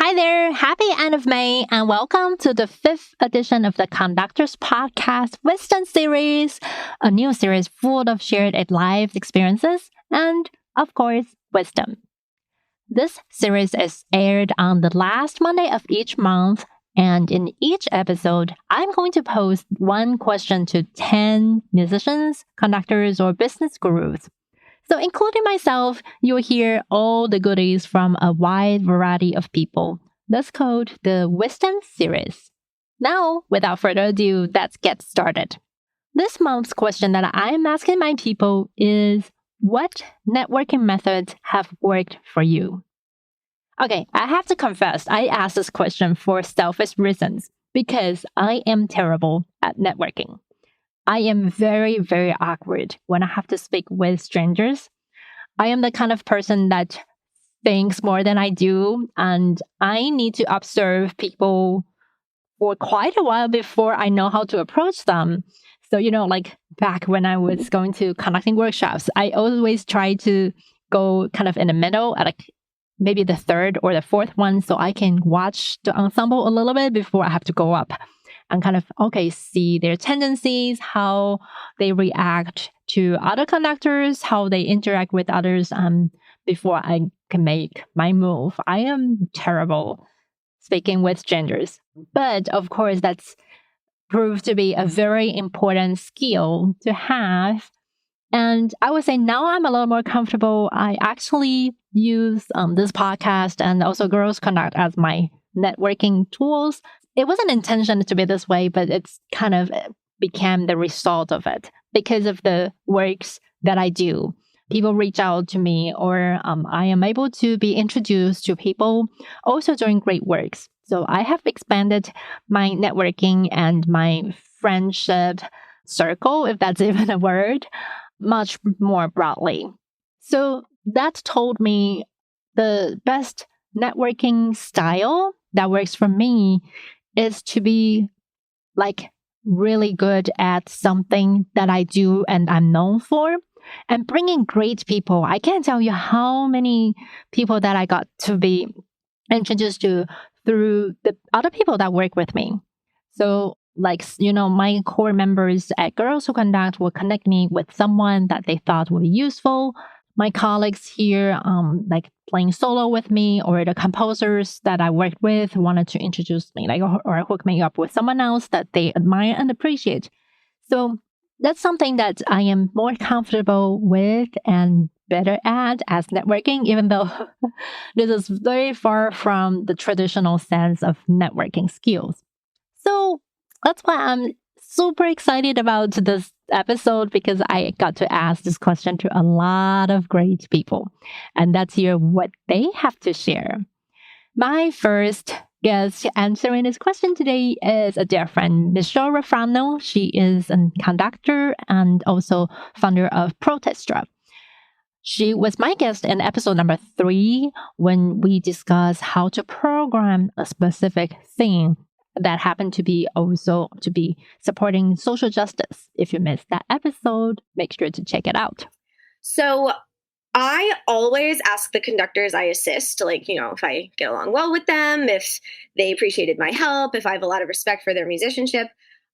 Hi there, happy end of May, and welcome to the 5th edition of the Conductors podcast Wisdom series, a new series full of shared life experiences and, of course, wisdom. This series is aired on the last Monday of each month, and in each episode, I'm going to pose one question to 10 musicians, conductors, or business gurus. So including myself, you'll hear all the goodies from a wide variety of people. That's called the Wisdom series. Now, without further ado, let's get started. This month's question that I'm asking my people is, what networking methods have worked for you? Okay, I have to confess, I asked this question for selfish reasons because I am terrible at networking. I am very, very awkward when I have to speak with strangers. I am the kind of person that thinks more than I do, and I need to observe people for quite a while before I know how to approach them. So, like back when I was going to conducting workshops, I always try to go kind of in the middle at maybe the third or the fourth one so I can watch the ensemble a little bit before I have to go up. And kind of, see their tendencies, how they react to other conductors, how they interact with others before I can make my move. I am terrible speaking with strangers. But of course, that's proved to be a very important skill to have. And I would say now I'm a little more comfortable. I actually use this podcast and also Girls Conduct as my networking tools. It wasn't intentioned to be this way, but it's kind of became the result of it because of the works that I do. People reach out to me or I am able to be introduced to people also doing great works. So I have expanded my networking and my friendship circle, if that's even a word, much more broadly. So that told me the best networking style that works for me is to be really good at something that I do and I'm known for and bringing great people. I can't tell you how many people that I got to be introduced to through the other people that work with me. So my core members at Girls Who Conduct will connect me with someone that they thought would be useful. My colleagues here, playing solo with me, or the composers that I worked with wanted to introduce me, or hook me up with someone else that they admire and appreciate. So that's something that I am more comfortable with and better at as networking, even though this is very far from the traditional sense of networking skills. So that's why I'm super excited about this episode, because I got to ask this question to a lot of great people, and let's hear what they have to share. My first guest answering this question today is a dear friend, Michelle Rofrano. She is a conductor and also founder of Protestra. She was my guest in episode number 3 when we discussed how to program a specific thing that happened to be also to be supporting social justice. If you missed that episode, make sure to check it out. So I always ask the conductors I assist, if I get along well with them, if they appreciated my help, if I have a lot of respect for their musicianship.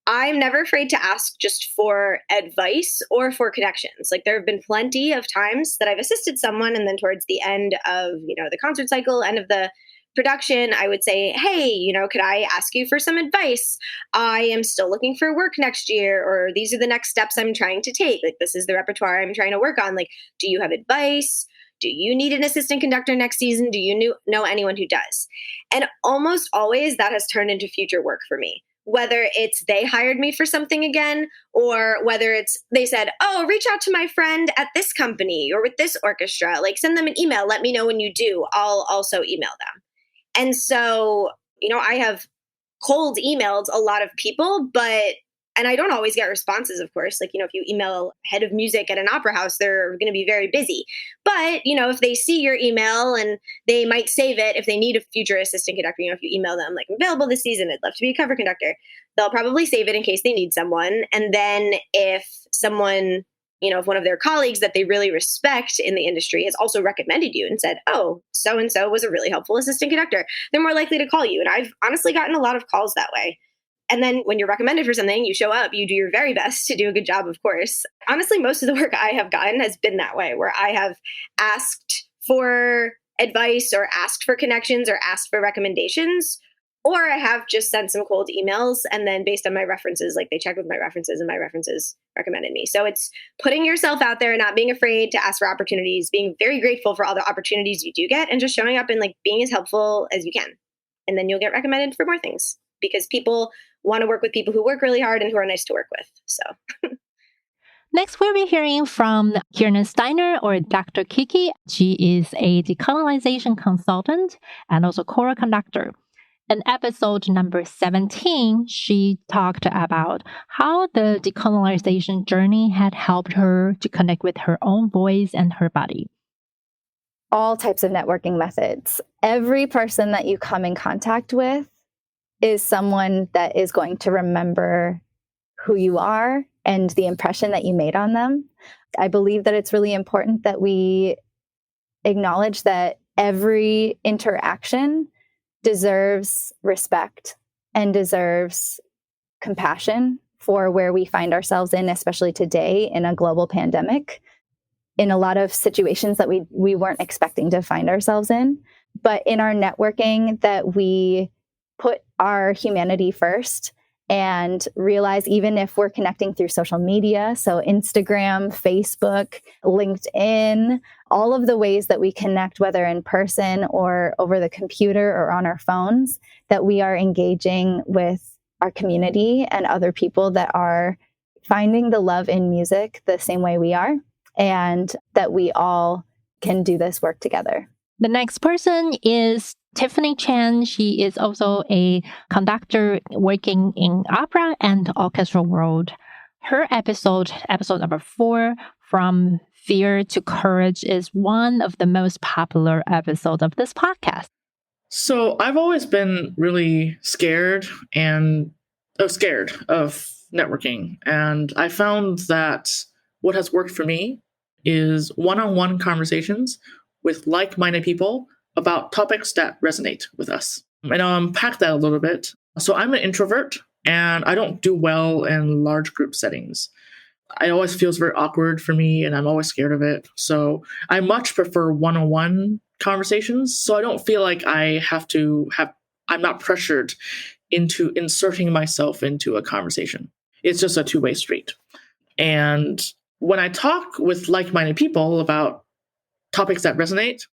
I'm never afraid to ask just for advice or for connections. There have been plenty of times that I've assisted someone, and then towards the end of, the concert cycle, end of the production, I would say, hey, could I ask you for some advice? I am still looking for work next year, or these are the next steps I'm trying to take. This is the repertoire I'm trying to work on. Do you have advice? Do you need an assistant conductor next season? Do you know anyone who does? And almost always that has turned into future work for me. Whether it's they hired me for something again, or whether it's they said, oh, reach out to my friend at this company or with this orchestra, send them an email. Let me know when you do. I'll also email them. And so, I have cold emailed a lot of people, and I don't always get responses, of course. If you email head of music at an opera house, they're going to be very busy. But, if they see your email and they might save it, if they need a future assistant conductor, if you email them, I'm available this season, I'd love to be a cover conductor, they'll probably save it in case they need someone. And then if someone if one of their colleagues that they really respect in the industry has also recommended you and said, oh, so-and-so was a really helpful assistant conductor, they're more likely to call you. And I've honestly gotten a lot of calls that way. And then when you're recommended for something, you show up, you do your very best to do a good job, of course. Honestly, most of the work I have gotten has been that way, where I have asked for advice or asked for connections or asked for recommendations, or I have just sent some cold emails, and then based on my references, like they checked with my references and my references recommended me. So it's putting yourself out there and not being afraid to ask for opportunities, being very grateful for all the opportunities you do get, and just showing up and like being as helpful as you can. And then you'll get recommended for more things because people want to work with people who work really hard and who are nice to work with. So next, we'll be hearing from Kiernan Steiner, or Dr. Kiki. She is a decolonization consultant and also core conductor. In episode number 17, she talked about how the decolonization journey had helped her to connect with her own voice and her body. All types of networking methods. Every person that you come in contact with is someone that is going to remember who you are and the impression that you made on them. I believe that it's really important that we acknowledge that every interaction deserves respect and deserves compassion for where we find ourselves in, especially today in a global pandemic, in a lot of situations that we weren't expecting to find ourselves in. But in our networking, that we put our humanity first and realize, even if we're connecting through social media, so Instagram, Facebook, LinkedIn, all of the ways that we connect, whether in person or over the computer or on our phones, that we are engaging with our community and other people that are finding the love in music the same way we are, and that we all can do this work together. The next person is Tiffany Chen. She is also a conductor working in opera and orchestral world. Her episode number 4, From Fear to Courage, is one of the most popular episodes of this podcast. So I've always been really scared of networking. And I found that what has worked for me is one-on-one conversations with like-minded people about topics that resonate with us. And I'll unpack that a little bit. So I'm an introvert, and I don't do well in large group settings. It always feels very awkward for me, and I'm always scared of it. So I much prefer one-on-one conversations, so I don't feel like I'm not pressured into inserting myself into a conversation. It's just a two-way street. And when I talk with like-minded people about topics that resonate,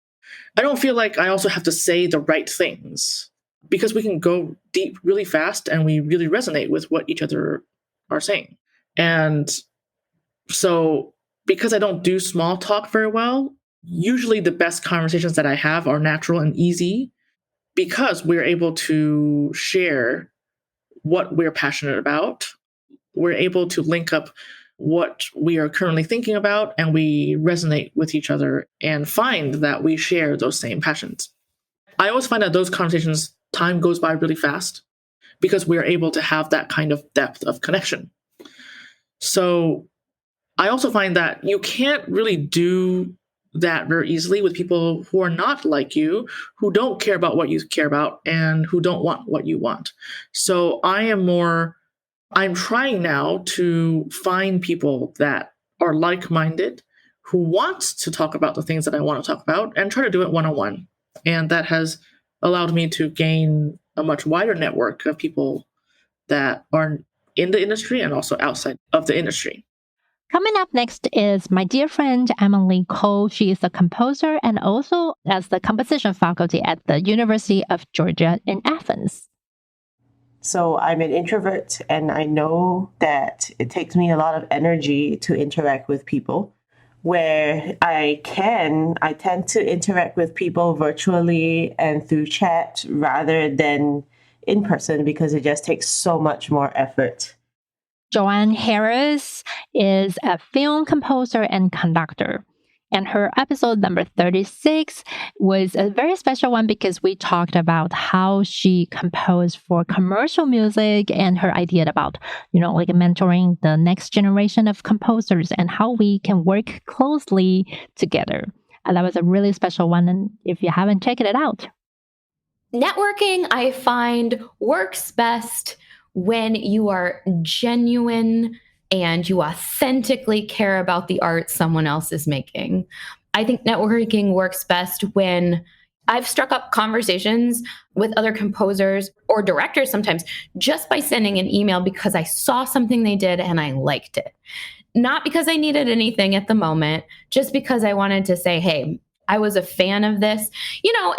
I don't feel like I also have to say the right things, because we can go deep really fast and we really resonate with what each other are saying. And so because I don't do small talk very well, usually the best conversations that I have are natural and easy, because we're able to share what we're passionate about. We're able to link up what we are currently thinking about, and we resonate with each other and find that we share those same passions. I always find that those conversations, time goes by really fast because we are able to have that kind of depth of connection. So I also find that you can't really do that very easily with people who are not like you, who don't care about what you care about, and who don't want what you want. So I'm trying now to find people that are like-minded, who want to talk about the things that I want to talk about, and try to do it one-on-one. And that has allowed me to gain a much wider network of people that are in the industry and also outside of the industry. Coming up next is my dear friend, 𝗵𝘃𝗁. She is a composer and also as the composition faculty at the University of Georgia in Athens. So I'm an introvert, and I know that it takes me a lot of energy to interact with people. Where I tend to interact with people virtually and through chat rather than in person, because it just takes so much more effort. Joanne Harris is a film composer and conductor, And her episode number 36 was a very special one because we talked about how she composed for commercial music and her idea about, like mentoring the next generation of composers and how we can work closely together. And that was a really special one. And if you haven't checked it out. Networking, I find, works best when you are genuine and you authentically care about the art someone else is making. I think networking works best when I've struck up conversations with other composers or directors sometimes just by sending an email because I saw something they did and I liked it. Not because I needed anything at the moment, just because I wanted to say, hey, I was a fan of this,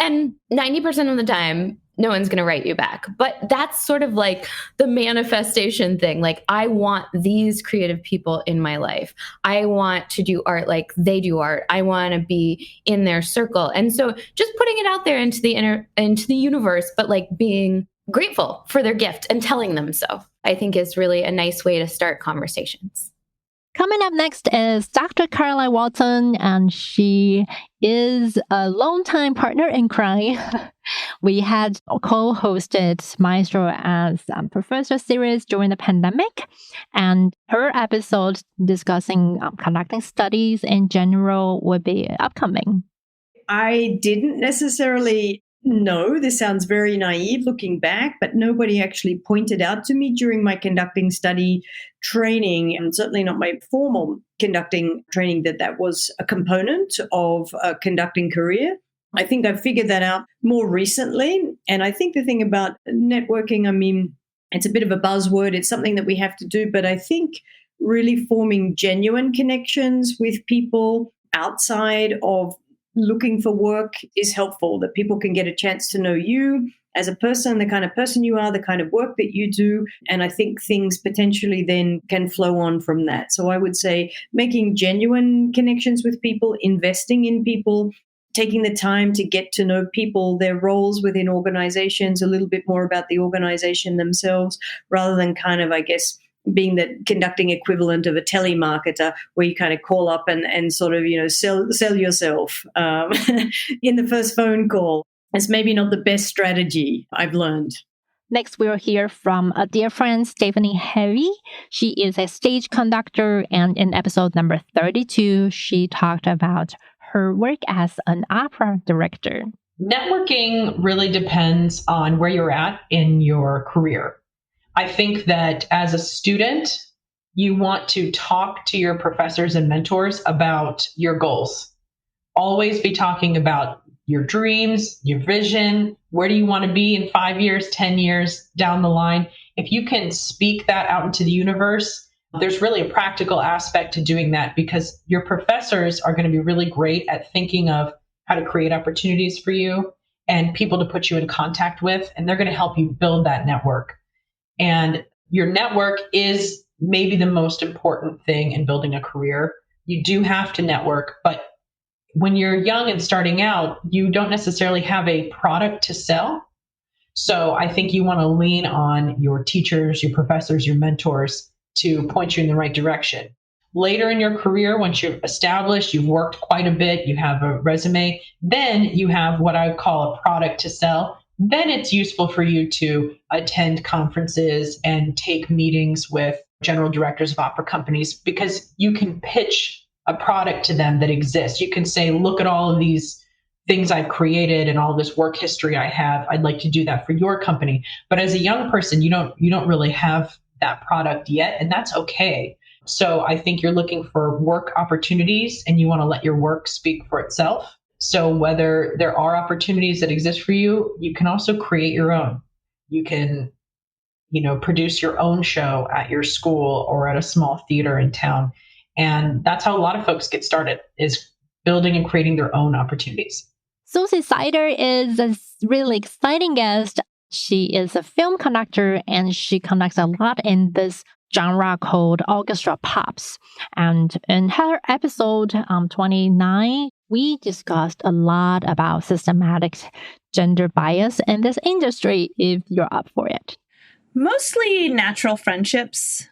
and 90% of the time, no one's going to write you back. But that's sort of like the manifestation thing. Like, I want these creative people in my life. I want to do art like they do art. I want to be in their circle. And so just putting it out there into the universe, but like being grateful for their gift and telling them so, I think is really a nice way to start conversations. Coming up next is Dr. Caroline Walton, and she is a longtime partner in crime. We had co-hosted Maestro as Professor series during the pandemic, and her episode discussing conducting studies in general will be upcoming. I didn't necessarily know, this sounds very naive looking back, but nobody actually pointed out to me during my conducting study training, and certainly not my formal conducting training, that was a component of a conducting career. I think I figured that out more recently. And I think the thing about networking, it's a bit of a buzzword. It's something that we have to do, but I think really forming genuine connections with people outside of looking for work is helpful, that people can get a chance to know you as a person, the kind of person you are, the kind of work that you do. And I think things potentially then can flow on from that. So I would say making genuine connections with people, investing in people, taking the time to get to know people, their roles within organizations, a little bit more about the organization themselves, rather than kind of, I guess, being the conducting equivalent of a telemarketer where you kind of call up and sort of, sell yourself in the first phone call. It's maybe not the best strategy, I've learned. Next, we'll hear from a dear friend, 𝗵𝘃𝗵𝘃. She is a stage conductor, and in episode number 32, she talked about her work as an opera director. Networking really depends on where you're at in your career. I think that as a student, you want to talk to your professors and mentors about your goals. Always be talking about your dreams, your vision. Where do you want to be in 5 years, 10 years down the line? If you can speak that out into the universe, there's really a practical aspect to doing that because your professors are going to be really great at thinking of how to create opportunities for you and people to put you in contact with, and they're going to help you build that network. And your network is maybe the most important thing in building a career. You do have to network, but when you're young and starting out, you don't necessarily have a product to sell. So I think you want to lean on your teachers, your professors, your mentors to point you in the right direction. Later in your career, once you've established, you've worked quite a bit, you have a resume, then you have what I would call a product to sell. Then it's useful for you to attend conferences and take meetings with general directors of opera companies because you can pitch a product to them that exists. You can say, look at all of these things I've created and all this work history I have. I'd like to do that for your company. But as a young person, you don't really have that product yet, and that's okay. So I think you're looking for work opportunities and you want to let your work speak for itself. So whether there are opportunities that exist for you, you can also create your own. You can, produce your own show at your school or at a small theater in town. And that's how a lot of folks get started, is building and creating their own opportunities. 𝗄cie 𝗿𝗸𝗏 is a really exciting guest. She is a film conductor and she conducts a lot in this genre called orchestra pops. And in her episode 29, we discussed a lot about systematic gender bias in this industry, if you're up for it. Mostly natural friendships.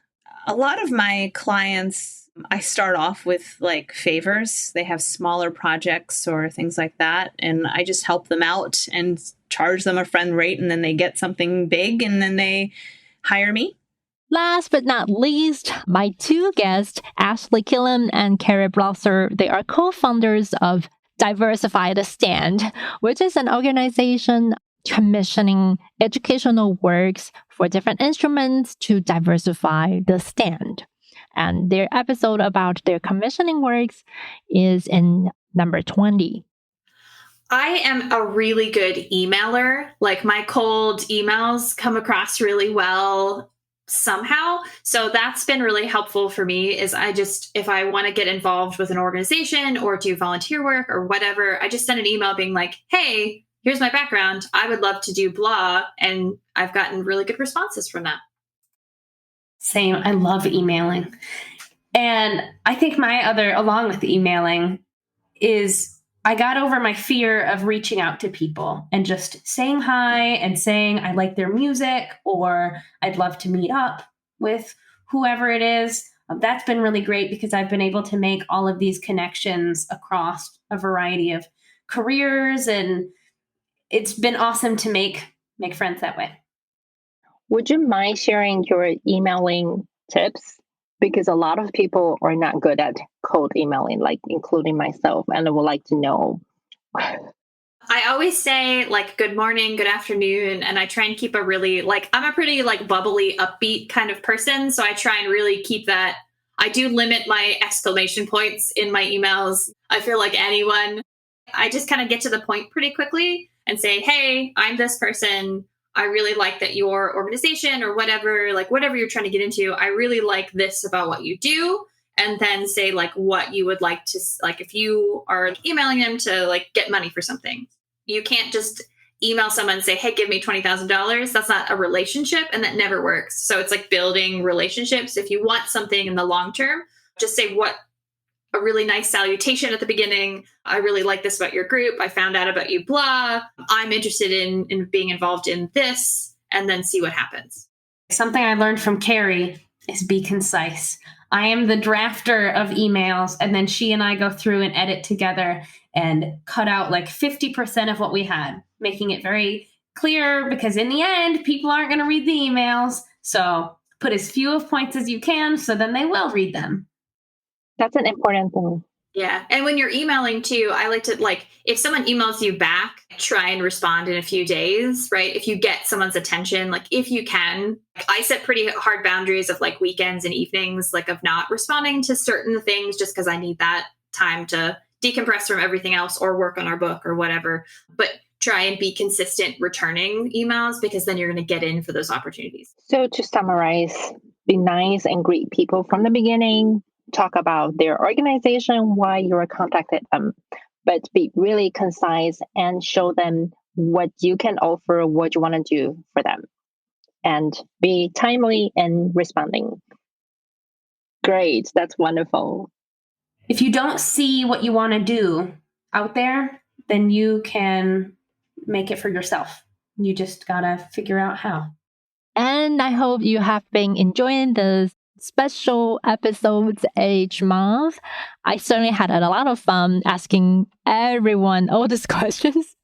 A lot of my clients I start off with like favors. They have smaller projects or things like that. And I just help them out and charge them a friend rate. And then they get something big and then they hire me. Last but not least, my two guests, 𝗪𝗲𝘄ci𝗿𝗶 and 𝗪𝗵𝘃𝗲, they are co-founders of Diversify the Stand, which is an organization commissioning educational works for different instruments to diversify the stand. And their episode about their commissioning works is in number 20. I am a really good emailer. Like my cold emails come across really well somehow. So that's been really helpful for me is if I want to get involved with an organization or do volunteer work or whatever, I just send an email being like, hey, here's my background. I would love to do blah. And I've gotten really good responses from that. Same. I love emailing. And I think along with emailing, is I got over my fear of reaching out to people and just saying hi and saying I like their music or I'd love to meet up with whoever it is. That's been really great because I've been able to make all of these connections across a variety of careers, and it's been awesome to make friends that way. Would you mind sharing your emailing tips? Because a lot of people are not good at cold emailing, like including myself, and I would like to know. I always say like, good morning, good afternoon. And I try and keep I'm a pretty like bubbly, upbeat kind of person. So I try and really keep that. I do limit my exclamation points in my emails. I feel like I just kind of get to the point pretty quickly and say, hey, I'm this person. I really like that your organization or whatever you're trying to get into, I really like this about what you do. And then say like what you would like to, like if you are emailing them to like get money for something, you can't just email someone and say, hey, give me $20,000. That's not a relationship and that never works. So it's like building relationships. If you want something in the long term, just say a really nice salutation at the beginning. I really like this about your group. I found out about you, blah. I'm interested in being involved in this, and then see what happens. Something I learned from Carrie is be concise. I am the drafter of emails, and then she and I go through and edit together and cut out like 50% of what we had, making it very clear because in the end, people aren't going to read the emails. So put as few of points as you can so then they will read them. That's an important thing. Yeah. And when you're emailing too, I like to if someone emails you back, try and respond in a few days, right? If you get someone's attention, like if you can, I set pretty hard boundaries of like weekends and evenings, like of not responding to certain things just because I need that time to decompress from everything else or work on our book or whatever. But try and be consistent returning emails because then you're going to get in for those opportunities. So to summarize, be nice and greet people from the beginning. Talk about their organization, why you contacted them, but be really concise and show them what you can offer, what you want to do for them, and be timely in responding. Great. That's wonderful. If you don't see what you want to do out there, then you can make it for yourself. You just got to figure out how. And I hope you have been enjoying this special episodes each month. I certainly had a lot of fun asking everyone all these questions.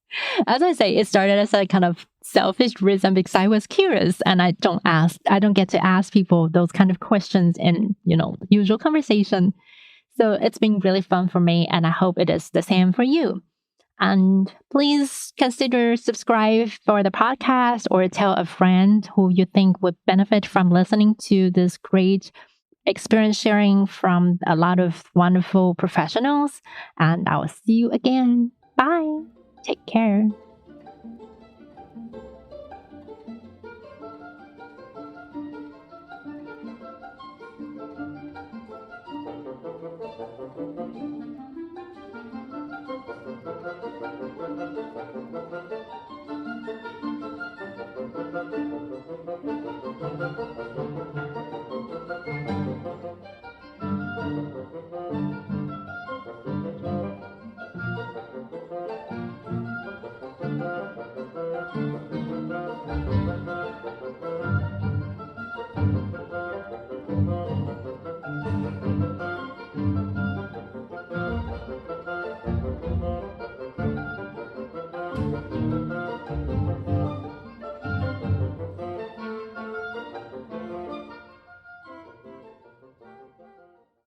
As I say, it started as a kind of selfish reason because I was curious and I don't get to ask people those kind of questions in, usual conversation. So it's been really fun for me and I hope it is the same for you. And please consider subscribe for the podcast or tell a friend who you think would benefit from listening to this great experience sharing from a lot of wonderful professionals. And I will see you again. Bye. Take care. Thank you.